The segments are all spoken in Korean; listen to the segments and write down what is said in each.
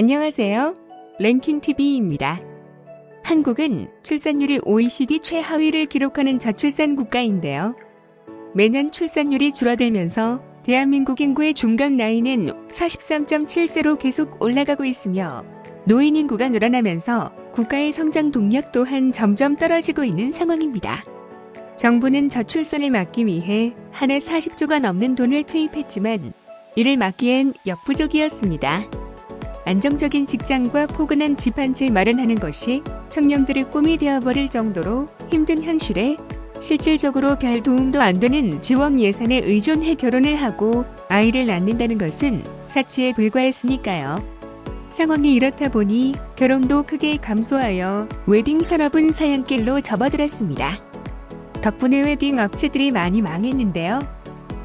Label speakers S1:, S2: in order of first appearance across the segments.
S1: 안녕하세요. 랭킹TV입니다. 한국은 출산율이 OECD 최하위를 기록하는 저출산 국가인데요. 매년 출산율이 줄어들면서 대한민국 인구의 중간 나이는 43.7세로 계속 올라가고 있으며 노인 인구가 늘어나면서 국가의 성장 동력 또한 점점 떨어지고 있는 상황입니다. 정부는 저출산을 막기 위해 한 해 40조가 넘는 돈을 투입했지만 이를 막기엔 역부족이었습니다. 안정적인 직장과 포근한 집 한 채 마련하는 것이 청년들의 꿈이 되어버릴 정도로 힘든 현실에 실질적으로 별 도움도 안 되는 지원 예산에 의존해 결혼을 하고 아이를 낳는다는 것은 사치에 불과했으니까요. 상황이 이렇다 보니 결혼도 크게 감소하여 웨딩 산업은 사양길로 접어들었습니다. 덕분에 웨딩 업체들이 많이 망했는데요.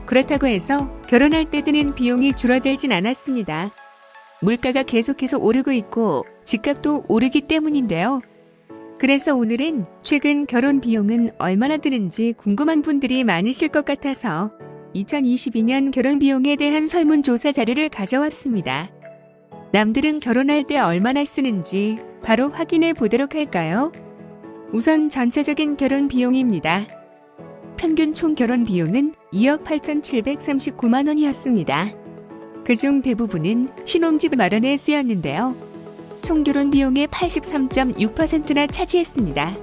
S1: 그렇다고 해서 결혼할 때 드는 비용이 줄어들진 않았습니다. 물가가 계속해서 오르고 있고 집값도 오르기 때문인데요. 그래서 오늘은 최근 결혼 비용은 얼마나 드는지 궁금한 분들이 많으실 것 같아서 2022년 결혼 비용에 대한 설문조사 자료를 가져왔습니다. 남들은 결혼할 때 얼마나 쓰는지 바로 확인해 보도록 할까요? 우선 전체적인 결혼 비용입니다. 평균 총 결혼 비용은 2억 8,739만 원이었습니다. 그중 대부분은 신혼집 마련에 쓰였는데요. 총 결혼 비용의 83.6%나 차지했습니다.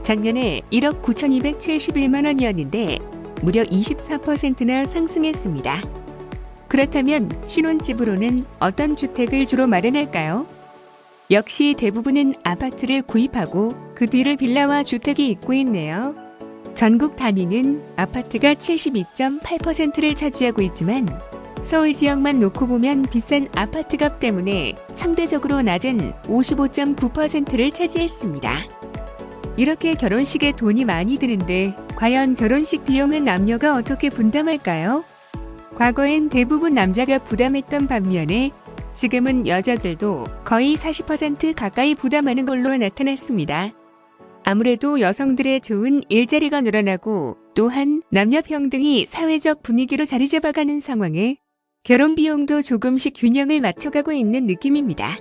S1: 작년에 1억 9,271만 원이었는데 무려 24%나 상승했습니다. 그렇다면 신혼집으로는 어떤 주택을 주로 마련할까요? 역시 대부분은 아파트를 구입하고 그 뒤를 빌라와 주택이 잇고 있네요. 전국 단위는 아파트가 72.8%를 차지하고 있지만 서울 지역만 놓고 보면 비싼 아파트값 때문에 상대적으로 낮은 55.9%를 차지했습니다. 이렇게 결혼식에 돈이 많이 드는데 과연 결혼식 비용은 남녀가 어떻게 분담할까요? 과거엔 대부분 남자가 부담했던 반면에 지금은 여자들도 거의 40% 가까이 부담하는 걸로 나타났습니다. 아무래도 여성들의 좋은 일자리가 늘어나고 또한 남녀 평등이 사회적 분위기로 자리 잡아가는 상황에 결혼 비용도 조금씩 균형을 맞춰가고 있는 느낌입니다.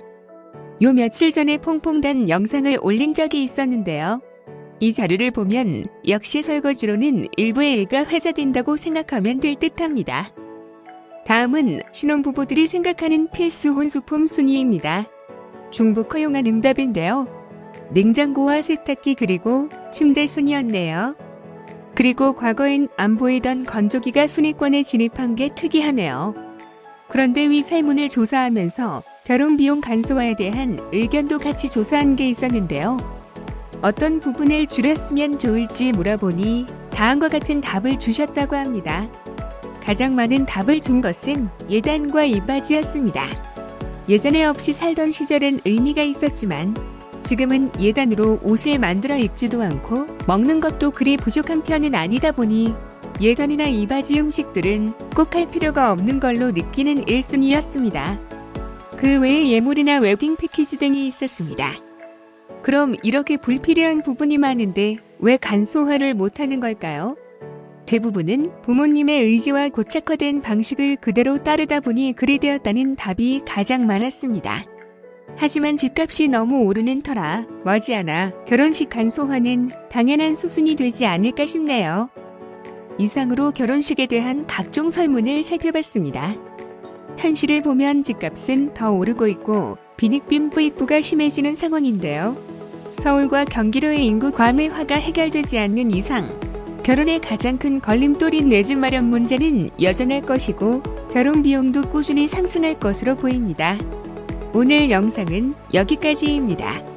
S1: 요 며칠 전에 퐁퐁단 영상을 올린 적이 있었는데요. 이 자료를 보면 역시 설거지로는 일부의 일가 회자된다고 생각하면 될 듯합니다. 다음은 신혼부부들이 생각하는 필수 혼수품 순위입니다. 중복 허용한 응답인데요. 냉장고와 세탁기 그리고 침대 순이었네요. 그리고 과거엔 안 보이던 건조기가 순위권에 진입한 게 특이하네요. 그런데 위 설문을 조사하면서 결혼 비용 간소화에 대한 의견도 같이 조사한 게 있었는데요. 어떤 부분을 줄였으면 좋을지 물어보니 다음과 같은 답을 주셨다고 합니다. 가장 많은 답을 준 것은 예단과 이바지였습니다. 예전에 없이 살던 시절엔 의미가 있었지만 지금은 예단으로 옷을 만들어 입지도 않고 먹는 것도 그리 부족한 편은 아니다 보니 예단이나 이바지 음식들은 꼭 할 필요가 없는 걸로 느끼는 1순위였습니다. 그 외에 예물이나 웨딩 패키지 등이 있었습니다. 그럼 이렇게 불필요한 부분이 많은데 왜 간소화를 못하는 걸까요? 대부분은 부모님의 의지와 고착화된 방식을 그대로 따르다 보니 그리 되었다는 답이 가장 많았습니다. 하지만 집값이 너무 오르는 터라 머지않아 결혼식 간소화는 당연한 수순이 되지 않을까 싶네요. 이상으로 결혼식에 대한 각종 설문을 살펴봤습니다. 현실을 보면 집값은 더 오르고 있고 빈익빈 부익부가 심해지는 상황인데요. 서울과 경기도의 인구 과밀화가 해결되지 않는 이상 결혼의 가장 큰 걸림돌인 내 집 마련 문제는 여전할 것이고 결혼 비용도 꾸준히 상승할 것으로 보입니다. 오늘 영상은 여기까지입니다.